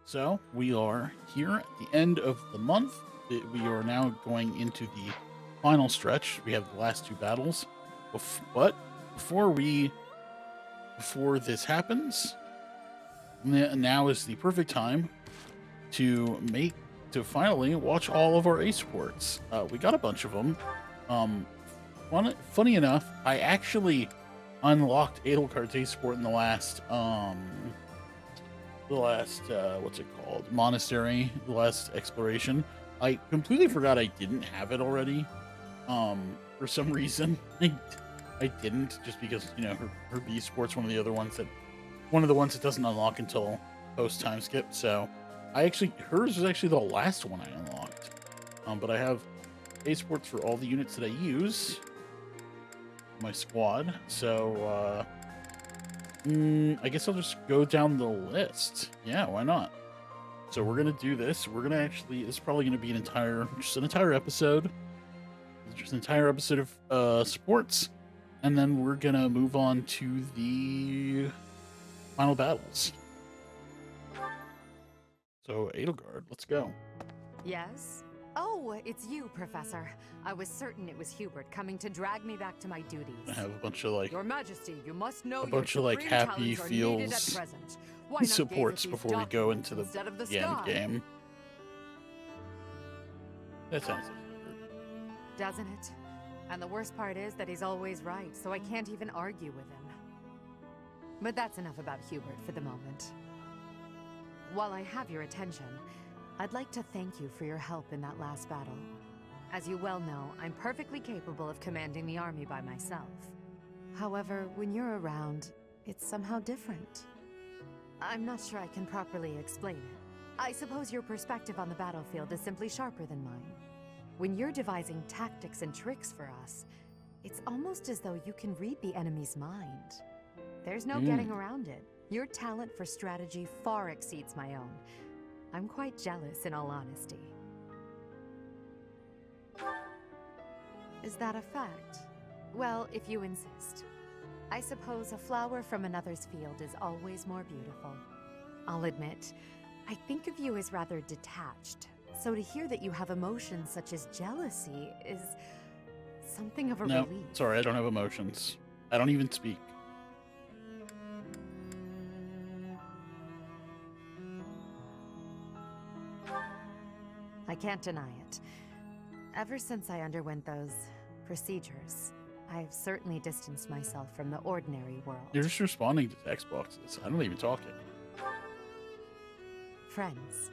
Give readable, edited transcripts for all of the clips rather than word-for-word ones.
So we are here at the end of the month. We are now going into the final stretch. We have the last two battles, but before this happens, now is the perfect time to finally watch all of our ace sports. We got a bunch of them. Funny enough, I actually unlocked Edelgard's ace sport in the last what's it called, monastery, the last exploration. I completely forgot I didn't have it already. For some reason I didn't, just because, you know, her B sport's one of the ones that doesn't unlock until post time skip. So hers was actually the last one I unlocked. But I have A sports for all the units that I use my squad. So I guess I'll just go down the list. Yeah, why not? So we're gonna do this. This is probably gonna be an entire episode. Just an entire episode of sports. And then we're gonna move on to the final battles. So Edelgard, let's go. Yes? Oh, it's you, Professor. I was certain it was Hubert coming to drag me back to my duties. I have a bunch of Your Majesty, you must know a bunch of happy feels supports before we go into the end game. That sounds like Hubert. Doesn't it? And the worst part is that he's always right, so I can't even argue with him. But that's enough about Hubert for the moment. While I have your attention, I'd like to thank you for your help in that last battle. As you well know, I'm perfectly capable of commanding the army by myself. However, when you're around, it's somehow different. I'm not sure I can properly explain it. I suppose your perspective on the battlefield is simply sharper than mine. When you're devising tactics and tricks for us, it's almost as though you can read the enemy's mind. There's no getting around it. Your talent for strategy far exceeds my own. I'm quite jealous, in all honesty. Is that a fact? Well, if you insist. I suppose a flower from another's field is always more beautiful. I'll admit, I think of you as rather detached. So to hear that you have emotions such as jealousy is something of a relief. Sorry, I don't have emotions. I don't even speak. I can't deny it. Ever since I underwent those procedures, I've certainly distanced myself from the ordinary world. You're just responding to text boxes. I don't even talk it. Friends.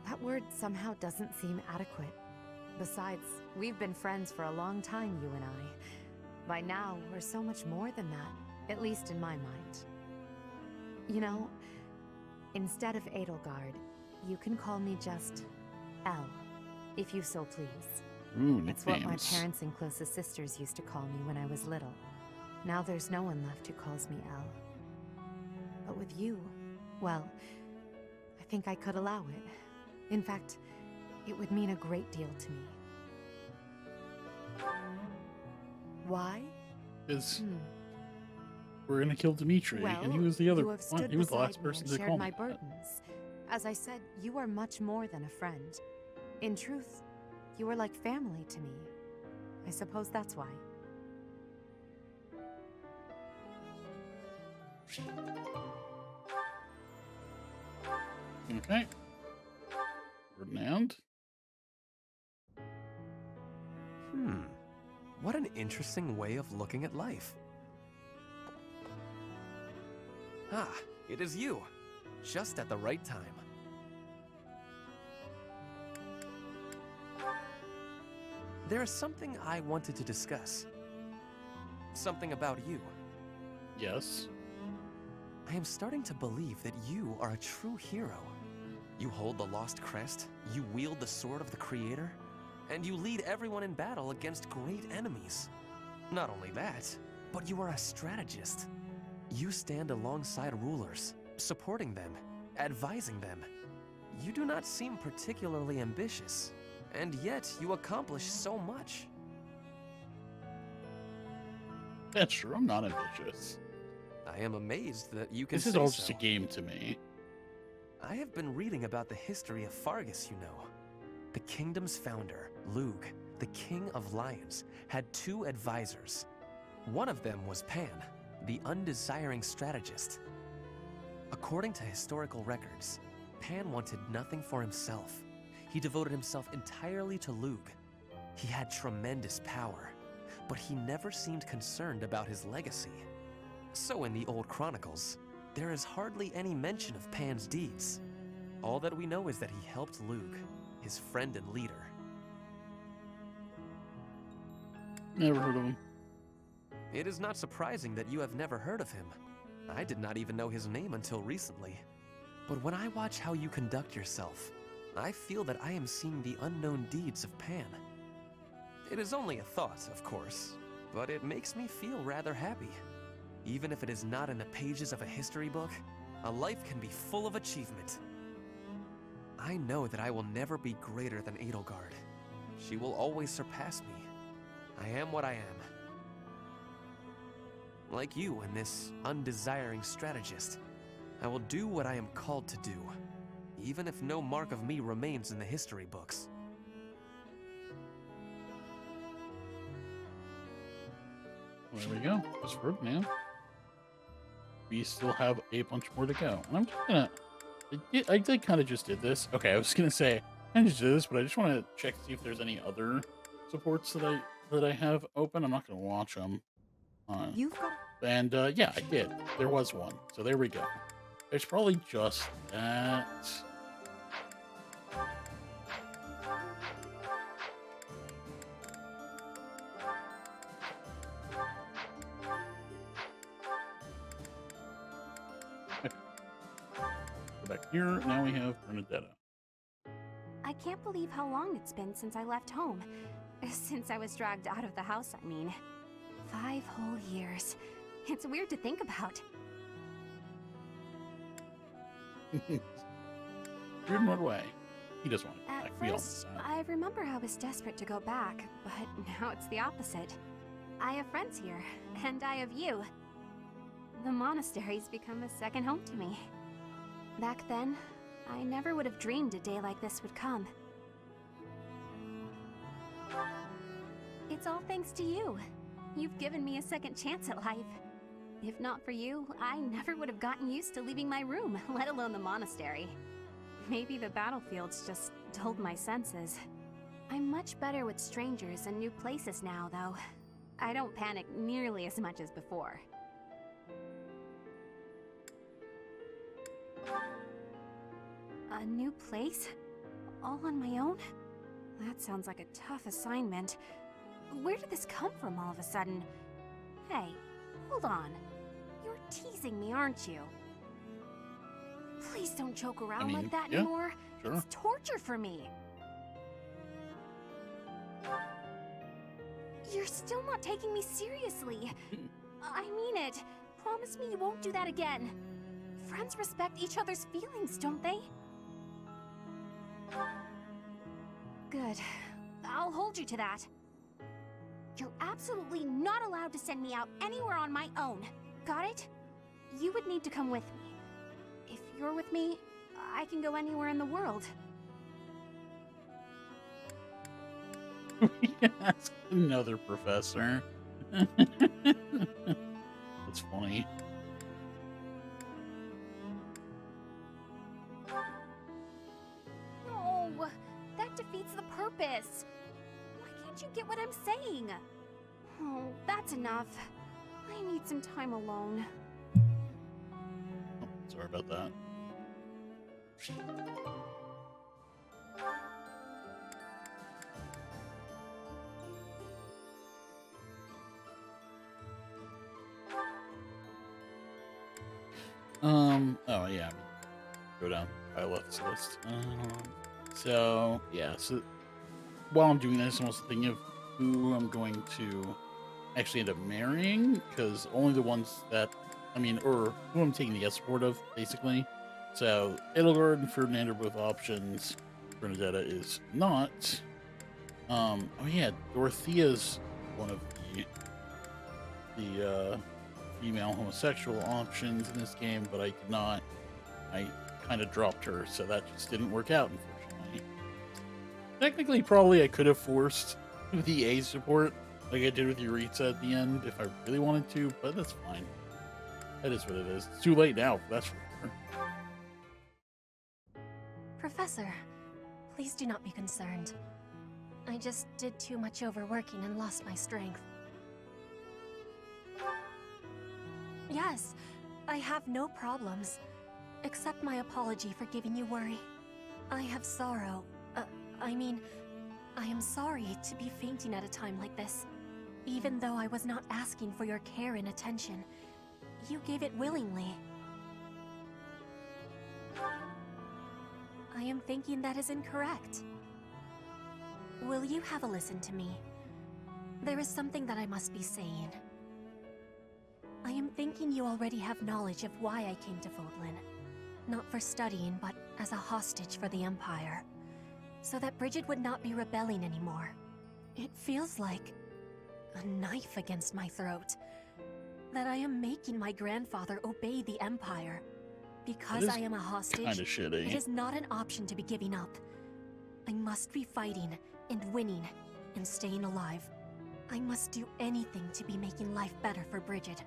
That word somehow doesn't seem adequate. Besides, we've been friends for a long time, you and I. By now, we're so much more than that, at least in my mind. You know, instead of Edelgard, you can call me just Elle, if you so please. Ooh, it's what my parents and closest sisters used to call me when I was little. Now there's no one left who calls me Elle. But with you, well, I think I could allow it. In fact, it would mean a great deal to me. Why? Because we're gonna kill Dimitri, and he was the last person to call me. My burdens. As I said, you are much more than a friend. In truth, you are like family to me. I suppose that's why. Okay. Ferdinand. What an interesting way of looking at life. Ah, it is you. Just at the right time. There is something I wanted to discuss. Something about you. Yes. I am starting to believe that you are a true hero. You hold the Lost Crest, you wield the Sword of the Creator, and you lead everyone in battle against great enemies. Not only that, but you are a strategist. You stand alongside rulers, supporting them, advising them. You do not seem particularly ambitious, and yet you accomplish so much. That's true, I'm not ambitious. I am amazed that you can This is say all so. just a game to me. I have been reading about the history of Fargus, you know. The kingdom's founder, Lug, the king of lions, had 2 advisors. One of them was Pan, the undesiring strategist. According to historical records, Pan wanted nothing for himself. He devoted himself entirely to Lug. He had tremendous power, but he never seemed concerned about his legacy. So in the old chronicles, there is hardly any mention of Pan's deeds. All that we know is that he helped Lug, his friend and leader. Never heard of him. It is not surprising that you have never heard of him. I did not even know his name until recently. But when I watch how you conduct yourself, I feel that I am seeing the unknown deeds of Pan. It is only a thought, of course, but it makes me feel rather happy. Even if it is not in the pages of a history book, a life can be full of achievement. I know that I will never be greater than Edelgard. She will always surpass me. I am what I am. Like you and this undesiring strategist, I will do what I am called to do, even if no mark of me remains in the history books. There we go. Just for it, man. We still have a bunch more to go. And I'm just gonna... I did kind of just did this. Okay, I was gonna say I just did this, but I just want to check to see if there's any other supports that I have open. I'm not gonna watch them. You've got... And yeah, I did. There was one. So there we go. It's probably just that. Okay. Go back here. Now we have Bernadetta. I can't believe how long it's been since I left home. Since I was dragged out of the house, I mean. 5 whole years. It's weird to think about. Weird in what way? He doesn't want to go back. At We all first, know that. I remember I was desperate to go back, but now it's the opposite. I have friends here, and I have you. The monastery's become a second home to me. Back then, I never would have dreamed a day like this would come. It's all thanks to you. You've given me a second chance at life. If not for you, I never would have gotten used to leaving my room, let alone the monastery. Maybe the battlefields just dulled my senses. I'm much better with strangers and new places now, though. I don't panic nearly as much as before. A new place? All on my own? That sounds like a tough assignment. Where did this come from all of a sudden? Hey, hold on. You're teasing me, aren't you? Please don't joke around like that yeah, anymore. sure. It's torture for me. You're still not taking me seriously. I mean it. Promise me you won't do that again. Friends respect each other's feelings, don't they? Good. I'll hold you to that. You're absolutely not allowed to send me out anywhere on my own. Got it? You would need to come with me. If you're with me, I can go anywhere in the world. We can ask another professor. That's funny. No, that defeats the purpose. Why can't you get what I'm saying? Oh, that's enough. I need some time alone. Oh, sorry about that. Oh yeah, go down. I left this list. So yeah, so while I'm doing this, I'm also thinking of who I'm going to actually end up marrying, because only the ones that, I mean, or who I'm taking the escort of, basically. So Edelgard and Ferdinand are both options. Bernadetta is not. Oh yeah, Dorothea's one of the female homosexual options in this game, but I did not. I kind of dropped her, so that just didn't work out, unfortunately. Technically, probably I could have forced the A support like I did with Yuritsa at the end if I really wanted to, but that's fine. That is what it is. It's too late now, that's for sure. Professor, please do not be concerned. I just did too much overworking and lost my strength. Yes, I have no problems. Accept my apology for giving you worry. I have sorrow. I am sorry to be fainting at a time like this. Even though I was not asking for your care and attention, you gave it willingly. I am thinking that is incorrect. Will you have a listen to me? There is something that I must be saying. I am thinking you already have knowledge of why I came to Fodlan. Not for studying, but as a hostage for the Empire. So that Bridget would not be rebelling anymore. It feels like a knife against my throat. That I am making my grandfather obey the Empire. Because I am a hostage, Kinda shitty. it is not an option to be giving up. I must be fighting, and winning, and staying alive. I must do anything to be making life better for Bridget.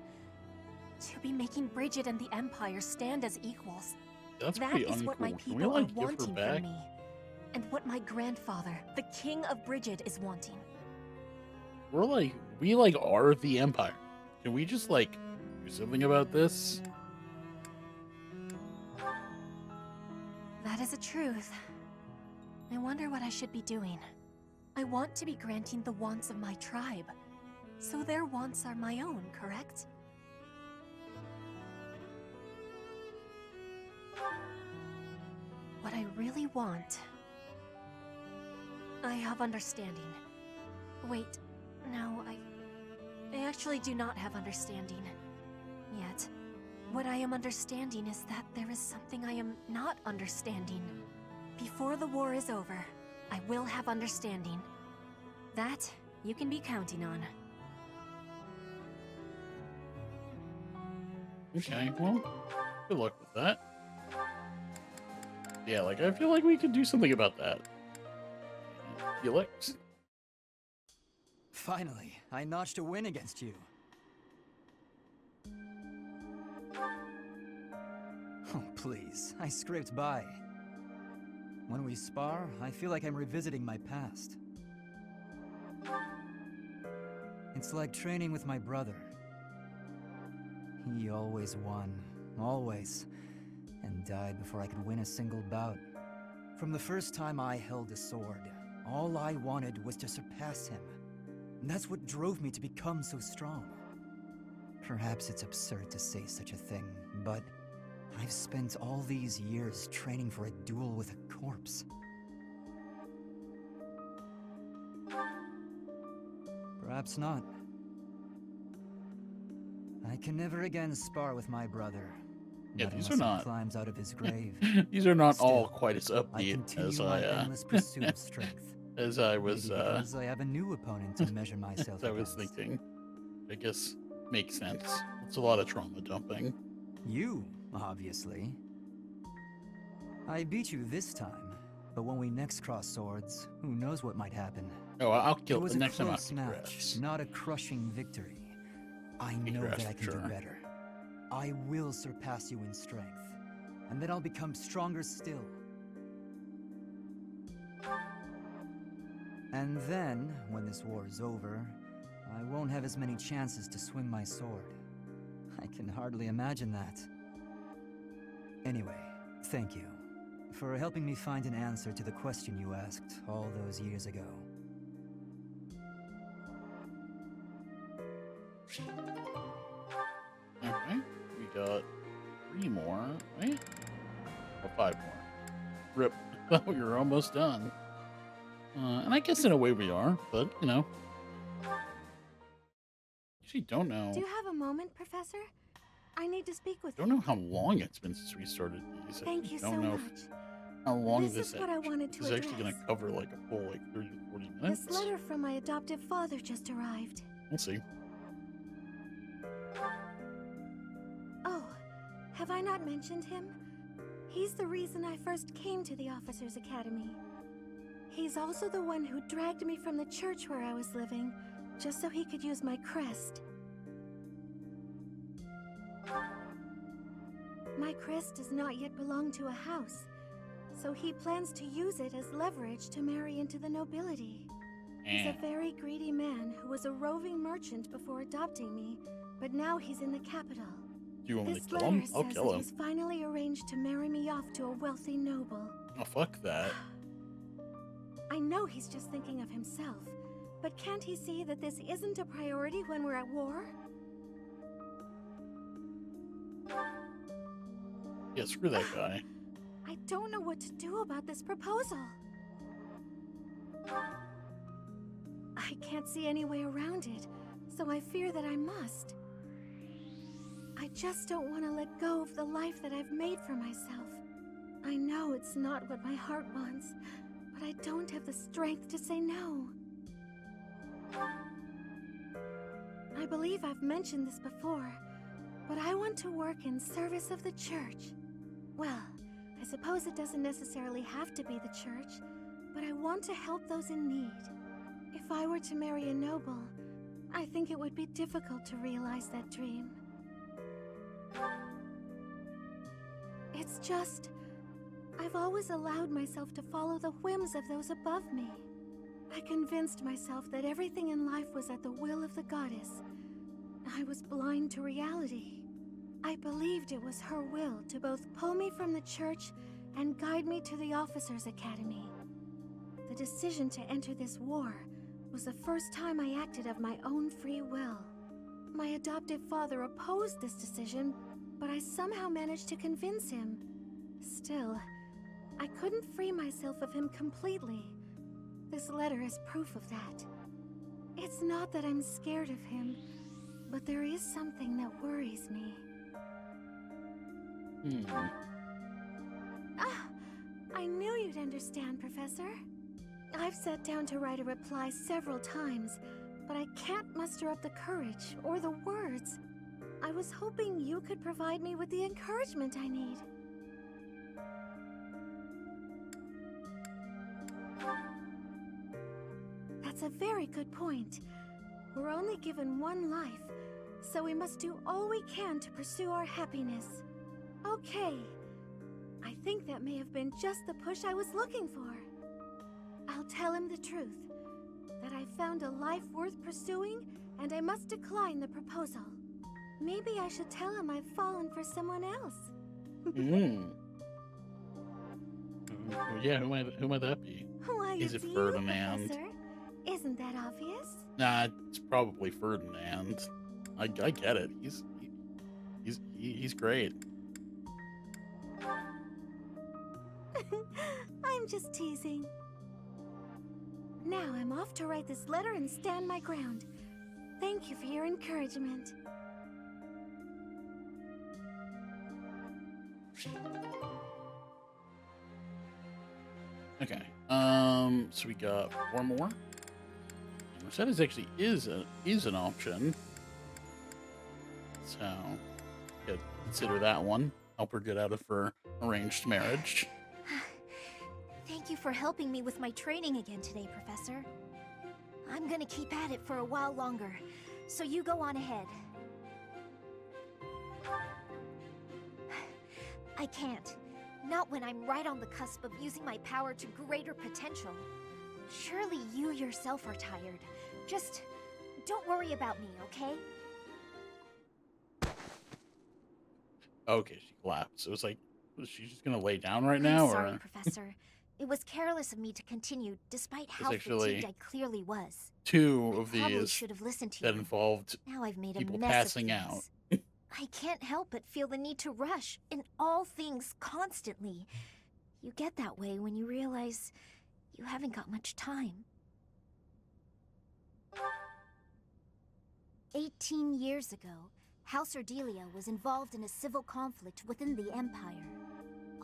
To be making Bridget and the Empire stand as equals. That's That pretty is what my uncool. Can we, people are like, give her wanting back? from me. And what my grandfather, the King of Bridget, is wanting. We are the Empire. Can we just, like, do something about this? That is a truth. I wonder what I should be doing. I want to be granting the wants of my tribe. So their wants are my own, correct? What I really want... I have understanding. Wait, no, I actually do not have understanding. Yet. What I am understanding is that there is something I am not understanding. Before the war is over, I will have understanding. That you can be counting on. Okay, well, good luck with that. Yeah, like, I feel like we could do something about that. Felix? Finally, I notched a win against you. Oh, please, I scraped by. When we spar, I feel like I'm revisiting my past. It's like training with my brother. He always won, always, and died before I could win a single bout. From the first time I held a sword, all I wanted was to surpass him. And that's what drove me to become so strong. Perhaps it's absurd to say such a thing, but I've spent all these years training for a duel with a corpse. Perhaps not. I can never again spar with my brother. Yeah, not these unless are he not- climbs out of his grave. These are not all Still, quite as I upbeat continue as my endless pursuit of strength. as I was, Maybe because I have a new opponent to measure myself as I was against. thinking. I guess makes sense. It's a lot of trauma dumping. You, obviously. I beat you this time, but when we next cross swords, who knows what might happen. Oh, I'll It kill was the a next time. I'll close kick match, Rex. not a crushing victory. I Kick know your ass that I for can sure. do better. I will surpass you in strength, and then I'll become stronger still. And then, when this war is over, I won't have as many chances to swing my sword. I can hardly imagine that. Anyway, thank you for helping me find an answer to the question you asked all those years ago. Okay, we got 3 more, right? Or 5 more. Rip. Thought we were almost done. And I guess in a way we are, but, you know. Actually, don't know. Do you have a moment, Professor? I need to speak with Don't know how long it's been since we started these. I Thank you so don't know much. how long This this is what I wanted to is actually going address. to cover, like a full, like 30 to 40 minutes. This letter from my adoptive father just arrived. We'll see. Oh, have I not mentioned him? He's the reason I first came to the Officers' Academy. He's also the one who dragged me from the church where I was living, just so he could use my crest. My crest does not yet belong to a house, so he plans to use it as leverage to marry into the nobility. He's a very greedy man who was a roving merchant before adopting me, but now he's in the capital. Do you want me This to kill letter him? I'll says kill that him. he's finally arranged to marry me off to a wealthy noble. Oh, fuck that. I know he's just thinking of himself, but can't he see that this isn't a priority when we're at war? Yeah, screw that guy. I don't know what to do about this proposal. I can't see any way around it, so I fear that I must. I just don't want to let go of the life that I've made for myself. I know it's not what my heart wants, but I don't have the strength to say no. I believe I've mentioned this before, but I want to work in service of the church. Well, I suppose it doesn't necessarily have to be the church, but I want to help those in need. If I were to marry a noble, I think it would be difficult to realize that dream. It's just, I've always allowed myself to follow the whims of those above me. I convinced myself that everything in life was at the will of the goddess. I was blind to reality. I believed it was her will to both pull me from the church and guide me to the Officers' Academy. The decision to enter this war was the first time I acted of my own free will. My adoptive father opposed this decision, but I somehow managed to convince him. Still, I couldn't free myself of him completely. This letter is proof of that. It's not that I'm scared of him, but there is something that worries me. Ah, I knew you'd understand, Professor. I've sat down to write a reply several times, but I can't muster up the courage or the words. I was hoping you could provide me with the encouragement I need. That's a very good point. We're only given one life, so we must do all we can to pursue our happiness. Okay. I think that may have been just the push I was looking for. I'll tell him the truth. That I found a life worth pursuing, and I must decline the proposal. Maybe I should tell him I've fallen for someone else. Yeah, who might that be? Why, Is it's it you, Ferdinand? Professor. Isn't that obvious? Nah, it's probably Ferdinand. I get it. He's great. I'm just teasing. Now I'm off to write this letter and stand my ground. Thank you for your encouragement. Okay. So we got 4 more. Mercedes actually is an option. So could consider that one. Help her get out of her arranged marriage. Thank you for helping me with my training again today, Professor. I'm gonna keep at it for a while longer, so you go on ahead. I can't. Not when I'm right on the cusp of using my power to greater potential. Surely you yourself are tired. Just don't worry about me, okay? Okay, she collapsed. It was like, was she just gonna lay down right I'm now, sorry, or Professor. It was careless of me to continue, despite how actually fatigued I clearly was. 2 of Probably these should have listened to that you. involved Now I've made a people mess passing of out. things. I can't help but feel the need to rush in all things constantly. You get that way when you realize you haven't got much time. 18 years ago, House Ordelia was involved in a civil conflict within the Empire.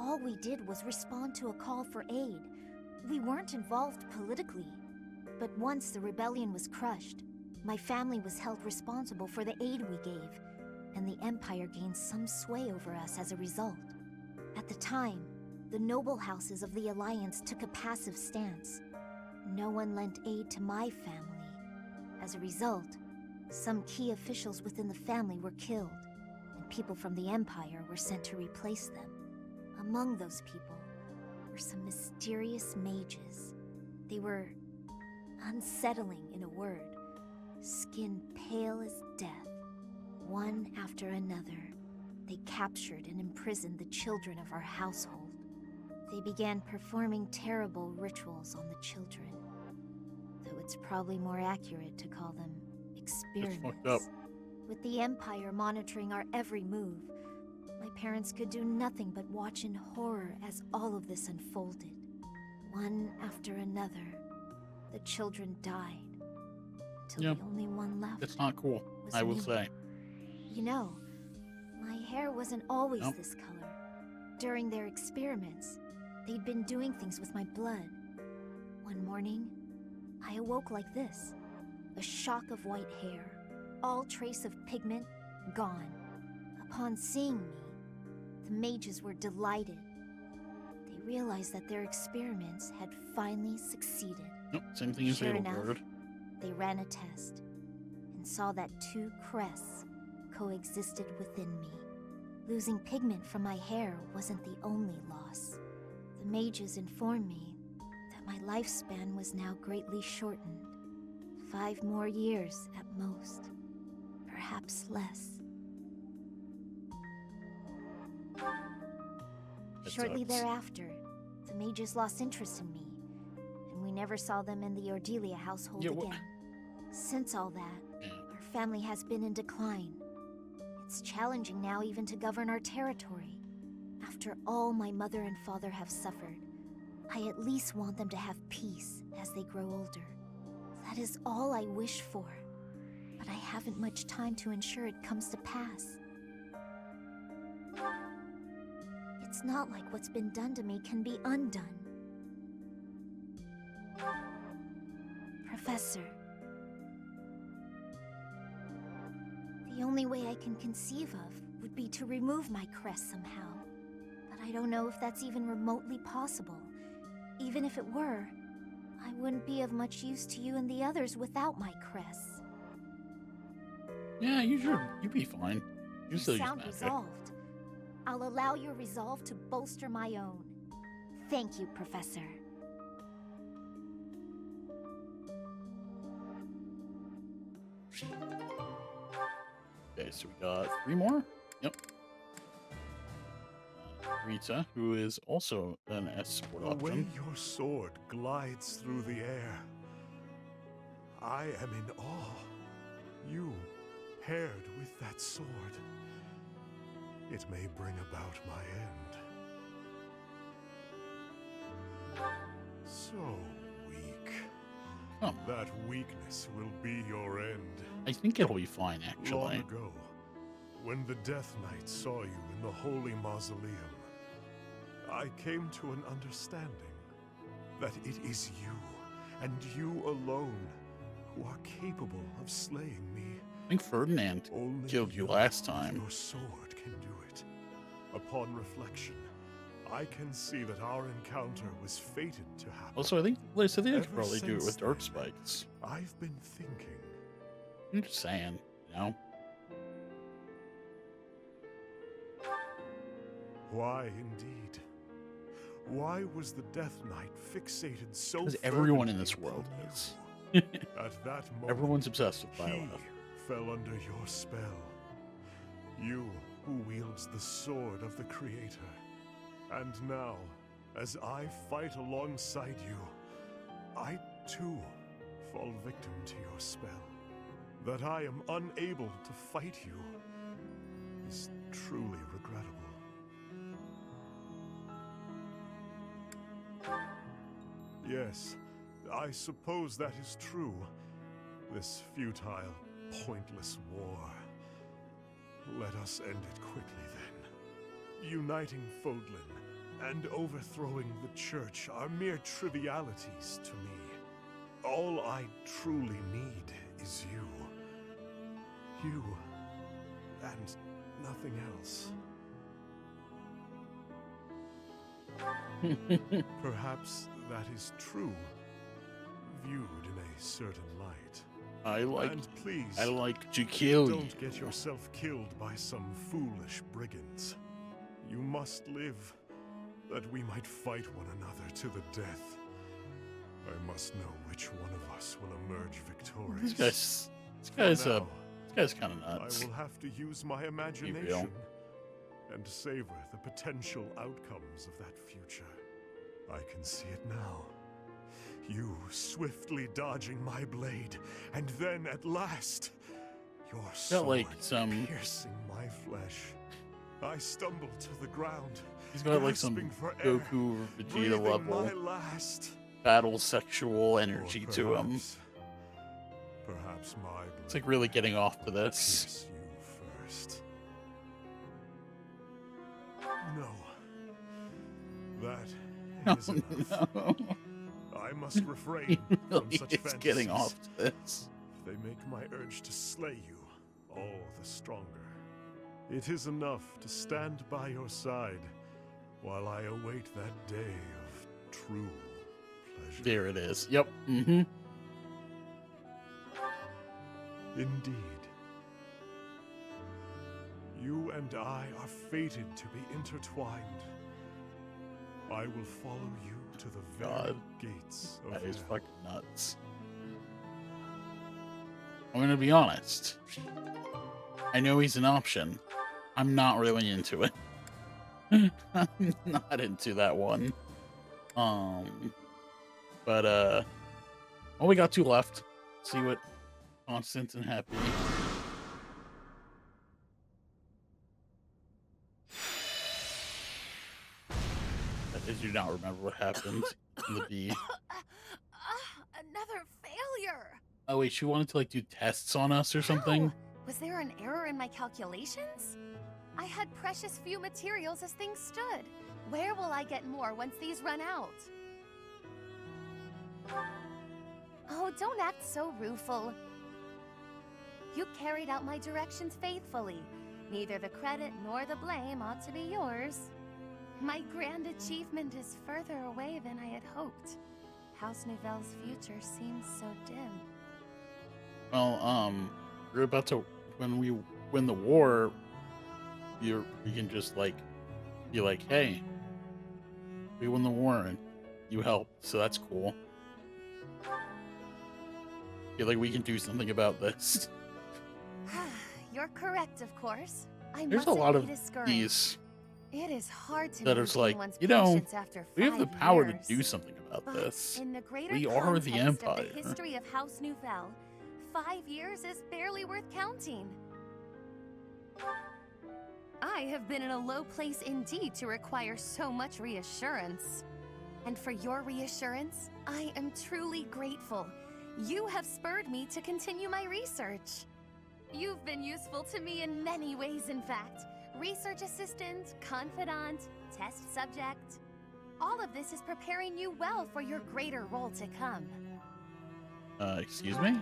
All we did was respond to a call for aid. We weren't involved politically. But once the rebellion was crushed, my family was held responsible for the aid we gave, and the Empire gained some sway over us as a result. At the time, the noble houses of the Alliance took a passive stance. No one lent aid to my family. As a result, some key officials within the family were killed, and people from the Empire were sent to replace them. Among those people were some mysterious mages. They were unsettling, in a word, skin pale as death. One after another, they captured and imprisoned the children of our household. They began performing terrible rituals on the children, though it's probably more accurate to call them experiments. fucked up. With the Empire monitoring our every move, my parents could do nothing but watch in horror as all of this unfolded. One after another, the children died, until the only one left. It's not cool, was I will me. say. You know, my hair wasn't always this color. During their experiments, they'd been doing things with my blood. One morning, I awoke like this. A shock of white hair, all trace of pigment gone. Upon seeing me, the mages were delighted. They realized that their experiments had finally succeeded. Nope, same thing as Sure enough, Edelgard. they ran a test and saw that two crests coexisted within me. Losing pigment from my hair wasn't the only loss. The mages informed me that my lifespan was now greatly shortened. 5 more years at most, perhaps less. Shortly sucks. thereafter, the mages lost interest in me, and we never saw them in the Ordelia household again. Since all that, our family has been in decline. It's challenging now even to govern our territory. After all my mother and father have suffered, I at least want them to have peace as they grow older. That is all I wish for, but I haven't much time to ensure it comes to pass. It's not like what's been done to me can be undone. Professor, the only way I can conceive of would be to remove my crest somehow. But I don't know if that's even remotely possible. Even if it were, I wouldn't be of much use to you and the others without my crests. Yeah, you'd be fine. You still use sound magic. resolved. I'll allow your resolve to bolster my own. Thank you, Professor. Okay, so we got 3 more? Yep. Rita, who is also an escort The way option. your sword glides through the air, I am in awe. You, paired with that sword, it may bring about my end. So weak. Oh. That weakness will be your end. I think it'll be fine, Long actually. ago, when the Death Knight saw you in the Holy Mausoleum, I came to an understanding that it is you, and you alone, who are capable of slaying me. I think Ferdinand Only killed you last time. Your sword can do it. Upon reflection, I can see that our encounter was fated to happen. Also, I think Lisa did Ever probably do it since with dark then, spikes. I've been thinking. I'm just saying, you know? Why indeed? Why was the Death Knight fixated so Because everyone in fervently this world upon is. you? At that moment, Everyone's obsessed with he Violet. fell under your spell. You who wields the sword of the Creator. And now, as I fight alongside you, I too fall victim to your spell. That I am unable to fight you is truly regrettable. Yes, I suppose that is true. This futile, pointless war. Let us end it quickly then. Uniting Fodlan and overthrowing the church are mere trivialities to me. All I truly need is you. You and nothing else. Perhaps that is true, viewed in a certain light. And please, I like to kill you. don't get yourself killed by some foolish brigands. You must live, that we might fight one another to the death. I must know which one of us will emerge victorious. This guy's kind of nuts. I will have to use my imagination and savor the potential outcomes of that future. I can see it now. You swiftly dodging my blade, and then at last, your sword piercing my flesh. I stumble to the ground. He's got like some Goku or Vegeta level battle sexual energy to him. Perhaps my blade. It's like really getting off to this. You first. No. That is enough. No. I must refrain from such It's fantasies. getting off to this. They make my urge to slay you all the stronger. It is enough to stand by your side while I await that day of true pleasure. There it is. Yep. Mm-hmm. Indeed. You and I are fated to be intertwined. I will follow you to the very gates of That is hell. fucking nuts. I'm gonna be honest. I know he's an option. I'm not really into it. I'm not into that one. But well, we got two left. See what Constant and Happy. I do not remember what happened in the B. Another failure. Oh wait, she wanted to like do tests on us or something. How? Was there an error in my calculations? I had precious few materials as things stood. Where will I get more once these run out? Oh, don't act so rueful. You carried out my directions faithfully. Neither the credit nor the blame ought to be yours. My grand achievement is further away than I had hoped. House Nouvelle's future seems so dim. Well, we're about to, when we win the war, you can just like be like, hey, we won the war and you helped, so that's cool. Feel like we can do something about this. You're correct, of course. There's a lot of these It is hard to that is like, one's you know, patience after we have the 5 power years. to do something about But this. in the greater We are the context Empire. Of the history of House Nouvelle, 5 years is barely worth counting. I have been in a low place indeed to require so much reassurance. And for your reassurance, I am truly grateful. You have spurred me to continue my research. You've been useful to me in many ways, in fact. Research assistant, confidant, test subject. All of this is preparing you well for your greater role to come. Excuse me?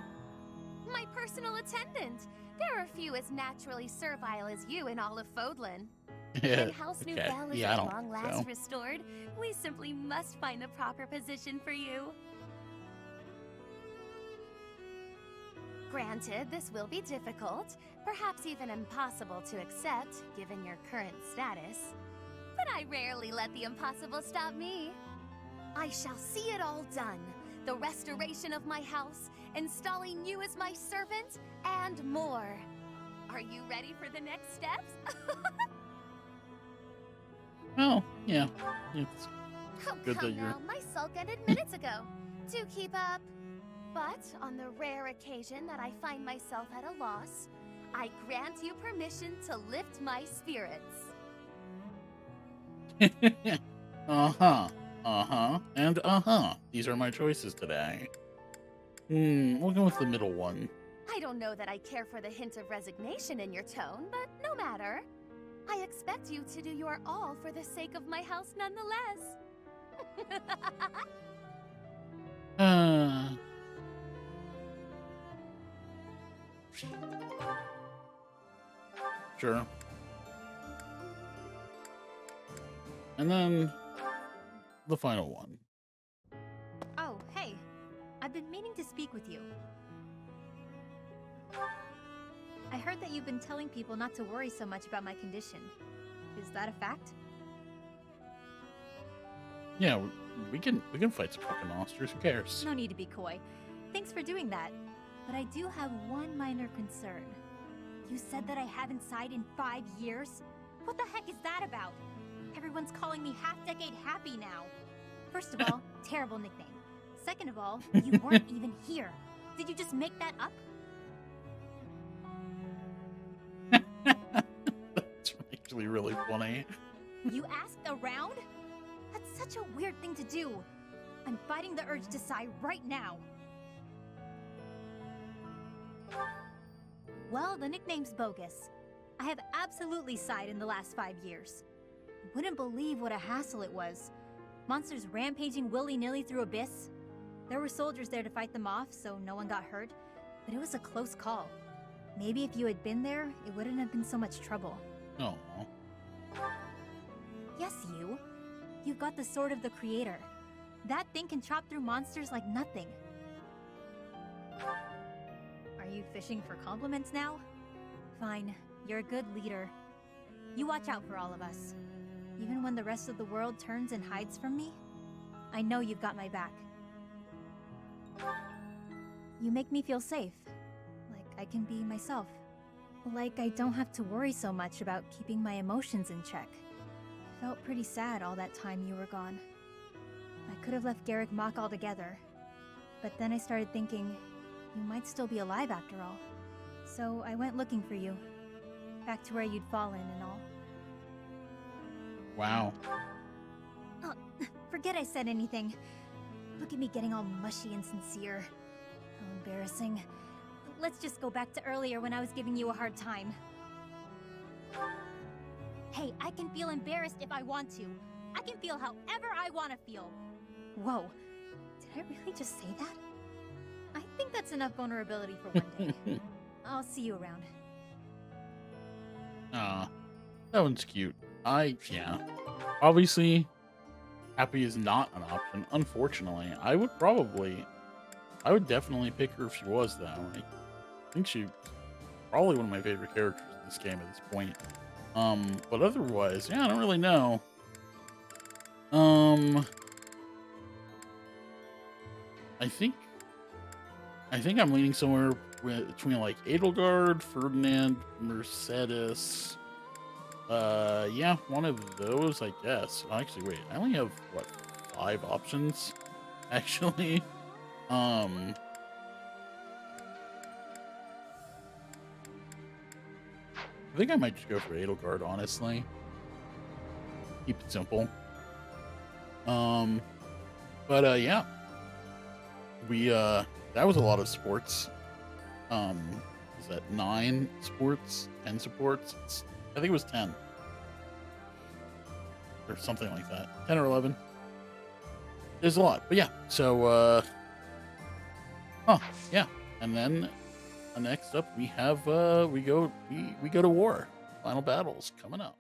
My personal attendant. There are few as naturally servile as you in all of Fodlan. When House Nouvelle is at long last restored, we simply must find the proper position for you. Granted, this will be difficult, perhaps even impossible to accept, given your current status. But I rarely let the impossible stop me. I shall see it all done. The restoration of my house, installing you as my servant, and more. Are you ready for the next steps? Well, yeah. It's Oh, good that come you're... now, my sulk ended minutes ago. Do keep up. But on the rare occasion that I find myself at a loss, I grant you permission to lift my spirits. Uh-huh. Uh-huh. And uh-huh. These are my choices today. We'll go with the middle one. I don't know that I care for the hint of resignation in your tone, but no matter. I expect you to do your all for the sake of my house nonetheless. Sure. And then the final one. Oh, hey. I've been meaning to speak with you. I heard that you've been telling people not to worry so much about my condition. Is that a fact? Yeah, we can fight some fucking monsters. Who cares? No need to be coy. Thanks for doing that. But I do have one minor concern. You said that I haven't sighed in 5 years? What the heck is that about? Everyone's calling me half-decade happy now. First of all, terrible nickname. Second of all, you weren't even here. Did you just make that up? That's actually really funny. You asked around? That's such a weird thing to do. I'm fighting the urge to sigh right now. Well, the nickname's bogus. I have absolutely sighed in the last 5 years. You wouldn't believe what a hassle it was. Monsters rampaging willy-nilly through Abyss. There were soldiers there to fight them off, so no one got hurt. But it was a close call. Maybe if you had been there, it wouldn't have been so much trouble. Oh. Yes, you. You've got the Sword of the Creator. That thing can chop through monsters like nothing. Are you fishing for compliments now? Fine, you're a good leader. You watch out for all of us. Even when the rest of the world turns and hides from me, I know you've got my back. You make me feel safe. Like I can be myself. Like I don't have to worry so much about keeping my emotions in check. I felt pretty sad all that time you were gone. I could have left Garrick Mach altogether. But then I started thinking, you might still be alive after all. So I went looking for you. Back to where you'd fallen and all. Wow. Oh, forget I said anything. Look at me getting all mushy and sincere. How embarrassing. Let's just go back to earlier when I was giving you a hard time. Hey, I can feel embarrassed if I want to. I can feel however I want to feel. Whoa, did I really just say that? I think that's enough vulnerability for one day. I'll see you around. That one's cute. Yeah. Obviously, happy is not an option, unfortunately. I would definitely pick her if she was, though. I think she's probably one of my favorite characters in this game at this point. But otherwise, yeah, I don't really know. I think I'm leaning somewhere between like Edelgard, Ferdinand, Mercedes. Yeah, one of those, I guess. Actually, wait, I only have what, 5 options? Actually, I think I might just go for Edelgard, honestly. Keep it simple. Yeah. That was a lot of sports. Is that 9 sports? 10 supports? I think it was 10. Or something like that. 10 or 11. There's a lot. But yeah, so, yeah. And then next up we have, we go to war. Final battles coming up.